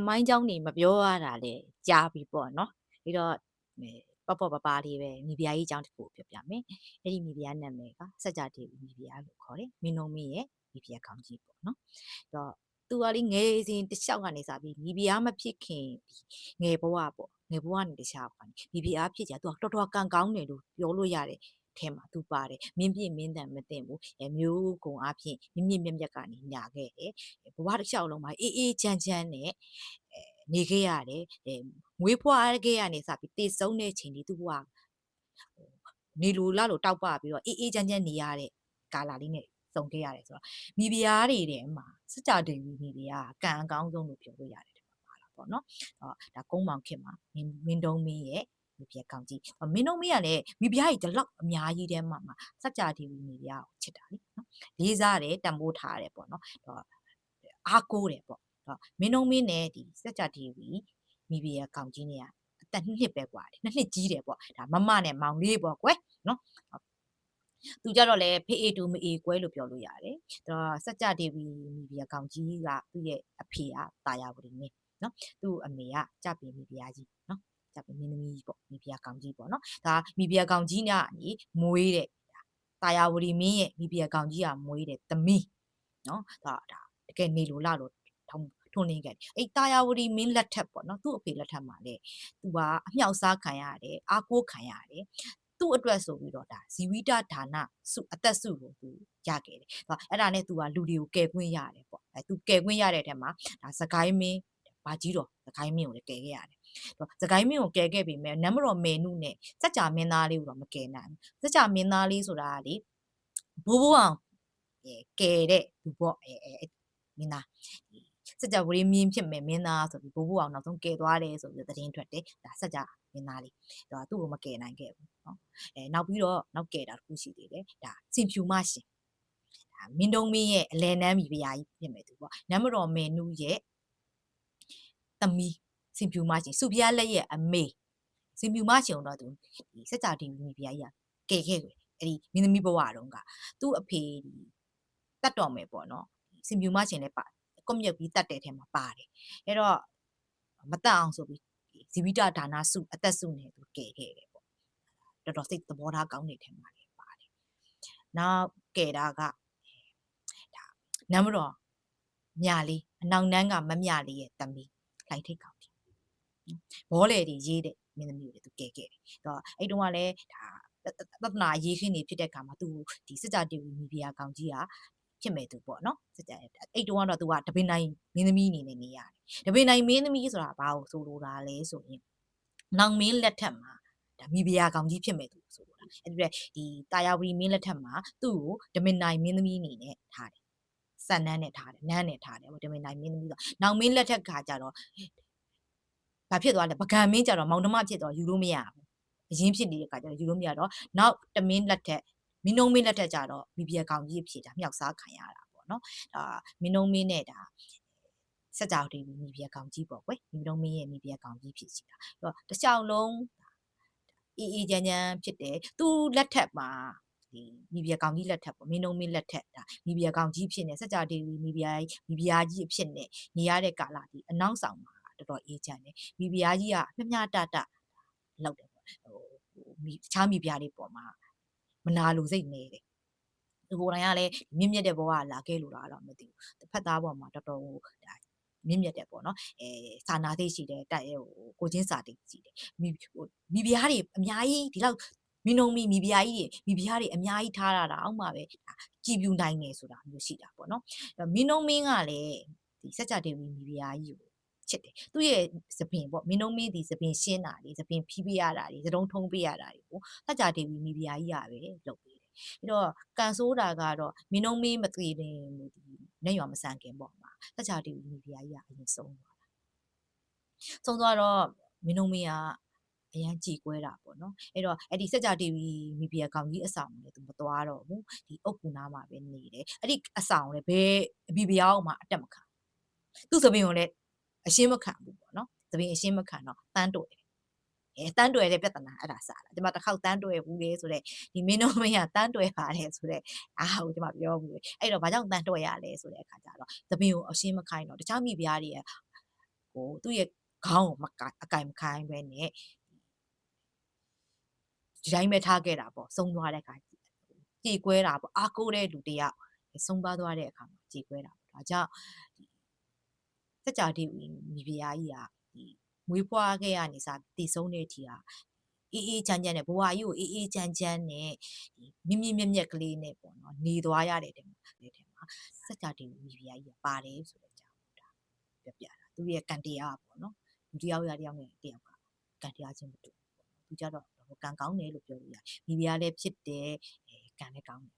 မိုင်းကြောင်းနေမပြောရတာလေကြားပြီပေါ့နော်ပြီးတော့ပေါ့ပေါ့ပါပါလေးပဲမိဖုရားကြီးအကြောင်းတစ်ခုပြောပြမယ်အဲ့ဒီမိဖုရားနာမည်ကစัจ जा ဒေဝီမိဖုရားလို့ခေါ်တယ်မင်းတို့မင်းရဲ့မိဖုရားကောင်းကြီးပေါ့နော်အဲ့တော့သူကလေငယ်စဉ်တစ်လျှောက်ကနေစပြီးမိဖုရားမဖြစ်ခင်ငယ်ဘဝပေါ့ငယ်ဘဝကနေတခြားပေါ့မိဖုရားဖြစ်ကြသူကတော်တော်ကံကောင်းတယ်လို့ပြောလို့ရတယ်ထဲမှာသူပါတယ်မင်းပြည့်မင်းတန်မသိဘူးမျိုးကုံအဖြစ်မြင့်မြင့်မြတ်မြတ်ကနေညာခဲ့တယ်ဘဝတစ်လျှောက်လုံးမှာအေးအေးချမ်းချမ်းနဲ့နေခဲ့ရတယ်မွေးဖွားခဲ့ရနေစပြီးတည်ဆုံးတဲ့ချိန်ဒီသူကနေလိုလာလို့တောက်ပပြီးတော့အေးအေးချမ်းချမ်းနေရတဲ့ကာလာလေးနဲ့စုံခဲ့ရတယ်ဆိုတော့မိဖုရားတွေထဲမှာစကြဒေဝီမိဖုရားကံအကောင်းဆုံးလို့ပြောလို့ရတယ်ဒီမှာပါလာပေါ့နော်ဒါကုန်းမောင်ခင်မှာမင်းတုံးမင်းရဲ့မိဖုရားကောင်းကြီးမင်းတုံးမင်းကလည်းမိဖုရားကြီးဒီလောက်အများကြီးထဲမှာစကြဒေဝီမိဖုရားကိုချစ်တာလေနော်လေးစားတယ်တန်ဖိုးထားတယ်ပေါ့နော်အားကိုးတယ်ပေါ့မင်းတုံးမင်းနဲ့ဒီစကြဒေဝီမိဖုရားကောင်းကြီးနဲ့ကအသက်နှစ်ပဲกว่าတယ်နှစ်ကြီးတယ်ပေါ့ဒါမမနဲ့မောင်လေးပေါ့ကွယ်နော်သူကြတော့လေဖေးအေတူမအေကွဲလို့ပြောလို့ရတယ်စကြဒေဝီမိဖုရားကောင်းကြီးကသူ့ရဲ့အဖေကတာယာဝတီမင်းနော်သူ့အမေကကြပင်မိဖုရားကြီးနော်ကြပင်မင်းသမီးပေါ့မိဖုရားကောင်းကြီးပေါ့နော်ဒါမိဖုရားကောင်းကြီးကနေမွေးတဲ့တာယာဝတီမင်းရဲ့မိဖုရားကောင်းကြီးကမွေးတဲ့သမီးနော်ဒါတကယ်နေလို့လာလို့ထွန်းလင်းခဲ့အဲ့တာယာဝတီမင်းလက်ထက်ပေါ့နော်သူ့အဖေလက်ထက်မှာလေသူကအမြောက်စားခံရတယ်အားကိုးခံရတယ်သူ့အတွက်ဆိုပြီးတော့ဒါဇီဝိတဒါနစုအသက်စုကိုသူရခဲ့တယ်အဲ့ဒါနဲ့သူကလူတွေကိုကယ်ခွင့်ရတယ်ပေါ့သူကယ်ခွင့်ရတဲ့ထဲမှာဒါစကိုင်းမင်းဘာကြီးတော့စကိုင်းမင်းကိုလည်းကယ်ခဲ့ရတယ်စကိုင်းမင်းကိုကယ်ခဲ့ပြီမဲ့နမ်မတော်မေနုနဲ့စัจ जा မင်းသားလေးကိုတော့မကယ်နိုင်ဘူးစัจ जा မင်းသားလေးဆိုတာကလေဘိုးဘိုးအောင်ကယ်တဲ့သူပေါ့မင်းသားစัจ जा ဝရီမင်းဖြစ်မယ်မင်းသားဆိုပြီးဘိုးဘိုးအောင်နောက်ဆုံးကယ်သွားတယ်ဆိုပြီးသတင်းထွက်တယ်ဒါစัจ जा မင်းသားလေးသူ့ကိုမကယ်နိုင်ခဲ့ဘူးနော်နောက်ပြီးတော့နောက်ကယ်တာတစ်ခုရှိသေးတယ်ဒါစင်ဖြူမရှင်ဒါမင်းတုံးမင်းရဲ့အလဲနန်းမိဖုရားကြီးဖြစ်မယ်သူပေါ့နမ်မတော်မေနုရဲ့သမီးစင်ဖြူမရှင်စုဖျားလက်ရဲ့အမေစင်ဖြူမရှင်တော့သူဒီစัจ जा ဒေဝီမိဖုရားကြီးကယ်ခဲ့တယ်အဲ့ဒီမင်းသမီးဘဝတုန်းကသူ့အဖေတတ်တော်မယ်ပေါ့နော်စင်ဖြူမရှင်လည်းပါကွန်မြက်ပြီးတတ်တဲ့ထဲမှာပါတယ်အဲ့တော့မတတ်အောင်ဆိုပြီးဇီဝိတဒါနစုအသက်စုနဲ့သူကယ်ခဲ့တယ်ပေါ့တော်တော်စိတ်သဘောထားကောင်းတဲ့ထဲမှာလည်းပါတယ်နောက်ကယ်တာကဒါနမ်မတော်မြလေးအနောက်နန်းကမမြလေးရဲ့သမီးလှိုင်ထိတ်ကောင်းတယ်ဘောလေတွေရေးတဲ့မင်းသမီးကိုလည်းသူကယ်ခဲ့တယ်အဲ့တုန်းကလည်းဒါသဒ္ဒနာရေးခင်းနေဖြစ်တဲ့အခါမှာသူဒီစัจ जा ဒေဝီမိဖုရားကောင်းကြီးကဖြစ်မဲ့သူပေါ့နော်စัจ जा အဲ့တုန်းကတော့သူကတပင်တိုင်းမင်းသမီးအနေနဲ့နေရတယ်တပင်တိုင်းမင်းသမီးဆိုတာဘာကိုဆိုလိုတာလဲဆိုရင်နောင်မင်းလက်ထက်မှာဒါမိဖုရားကောင်းကြီးဖြစ်မဲ့သူဆိုလိုတာအဲ့ဒီဒီတာယာဝတီမင်းလက်ထက်မှာသူ့ကိုတပင်တိုင်းမင်းသမီးအနေနဲ့ထားတယ်စံနန်းနဲ့ထားတယ်နန်းနဲ့ထားတယ်တပင်တိုင်းမင်းသမီးဆိုနောင်မင်းလက်ထက်ကကြတော့ဘာဖြစ်သွားလဲပကံမင်းကြတော့မောင်နှမဖြစ်တော့ယူလို့မရဘူးအရင်ဖြစ်နေတဲ့အခါကျတော့ယူလို့မရတော့နောက်တမင်းလက်ထက်မင်းနှုံးမင်းလက်ထက်ကြတော့မိဖုရားကောင်းကြီးဖြစ်တာမြောက်စားခံရတာပေါ့နော်ဒါမင်းနှုံးမင်းနဲ့ဒါစัจ जा ဒေဝီမိဖုရားကောင်းကြီးပေါ့ကွယ်မင်းနှုံးမင်းရဲ့မိဖုရားကောင်းကြီးဖြစ်စီတာအဲ့တော့တစ်လျှောက်လုံးအေးအေးချမ်းချမ်းဖြစ်တယ်သူလက်ထက်မှာဒီမိဖုရားကောင်းကြီးလက်ထက်ပေါ့မင်းနှုံးမင်းလက်ထက်ဒါမိဖုရားကောင်းကြီးဖြစ်နေစัจ जा ဒေဝီမိဖုရားကြီးအဖြစ်နဲ့နေရတဲ့ကာလဒီအနောက်ဆောင်မှာတော်တော်အေးချမ်းတယ်မိဖုရားကြီးကမျှတလောက်တယ်ပေါ့တခြားမိဖုရားလေးပေါ်မှာမနာလိုစိတ်နေတယ်သူကိုယ်တိုင်ကလည်းမြင့်မြတ်တဲ့ဘဝလာခဲ့လို့လားတော့မသိဘူးတစ်ဖက်သားပေါ်မှာတော်တော်ဒါမြင့်မြတ်တယ်ပေါ့နော်စာနာသိရှိတယ်တိုက်ကိုချင်းစာသိရှိတယ်မိဖုရားတွေအများကြီးဒီလောက်မင်းတို့မိဖုရားကြီးတွေမိဖုရားတွေအများကြီးထားရတာအောက်မှာပဲကြည်ပြူနိုင်နေဆိုတာမျိုးရှိတာပေါ့နော်မင်းတို့မင်းကလည်းဒီစัจ जा ဒေဝီမိဖုရားကြီးကိုချစ်တယ်သူ့ရဲ့သပင်ပေါ့မင်းတို့မင်းဒီသပင်ရှင်းတာလေသပင်ဖြီးပေးရတာလေသတုံးထုံးပေးရတာတွေကိုစัจ जा ဒေဝီမိဖုရားကြီးကပဲလုပ်ပေးတယ်ပြီးတော့ကန်ဆိုးတာကတော့မင်းတို့မင်းမသေးတဲ့နဲ့ရွာမဆန်ခင်ပေါ့မှာစัจ जा ဒေဝီမိဖုရားကြီးကအရင်ဆုံးသွားတာဆုံးသွားတော့မင်းတို့မင်းကအရန်ကြည်ကွဲတာပေါ့နော်အဲ့တော့အဲ့ဒီစัจ जा ဒေဝီမိဖုရားကောင်းကြီးအဆောင်လည်းသူမသွားတော့ဘူးဒီအုတ်ကူနာမှာပဲနေတယ်အဲ့ဒီအဆောင်လည်းဘယ်အဘိဘုရားအောင်မှအတက်မခံသူ့သပင်ကိုလည်းအရှင်းမခံဘူးပေါ့နော်သပင်အရှင်းမခံတော့တန်းတွေ့တန်းတွေ့တဲ့ပြဿနာအဲ့ဒါစလာဒီမှာတစ်ခေါက်တန်းတွေ့ဘူးလေဆိုတော့ဒီမင်းတို့မင်းကတန်းတွေ့ပါတယ်ဆိုတော့အားကိုဒီမှာပြောဘူးလေအဲ့တော့ဘာကြောင့်တန်းတွေ့ရလဲဆိုတဲ့အခါကျတော့သပင်ကိုအရှင်းမခိုင်းတော့တခြားမိဖုရားတွေက ကိုသူ့ရဲ့ခေါင်းကိုအကင်မခိုင်းဘဲနဲ့ဒီတိုင်းပဲထားခဲ့တာပေါ့ဆုံးသွားတဲ့အခါကြေကွဲတာပေါ့အားကိုးတဲ့လူတစ်ယောက်ဆုံးပါးသွားတဲ့အခါမှာကြေကွဲတာပေါ့ဒါကြောင့်စัจ जा ဒေဝီမိဖုရားကြီးဒီမွေးဖွားခဲ့ရနေစတည်ဆုံးတဲ့အထိအေးအေးချမ်းချမ်းနဲ့ဘဝကြီးကိုအေးအေးချမ်းချမ်းနဲ့မြင့်မြင့်မြတ်မြတ်ကလေးနဲ့ပေါ့နော်နေသွားရတဲ့တဲ့မှာစัจ जा ဒေဝီမိဖုရားကြီးပါတယ်ဆိုတဲ့အကြောင်းဒါပြောပြတာသူရဲ့ကံတရားပေါ့နော်လူတစ်ယောက်နဲ့တစ်ယောက်ကကံတရားချင်းမတူဘူးပေါ့နော်သူကြတော့ကံကောင်းတယ်လို့ပြောလို့ရတယ်မိဖုရားလည်းဖြစ်တယ်ကံလည်းကောင်းတယ်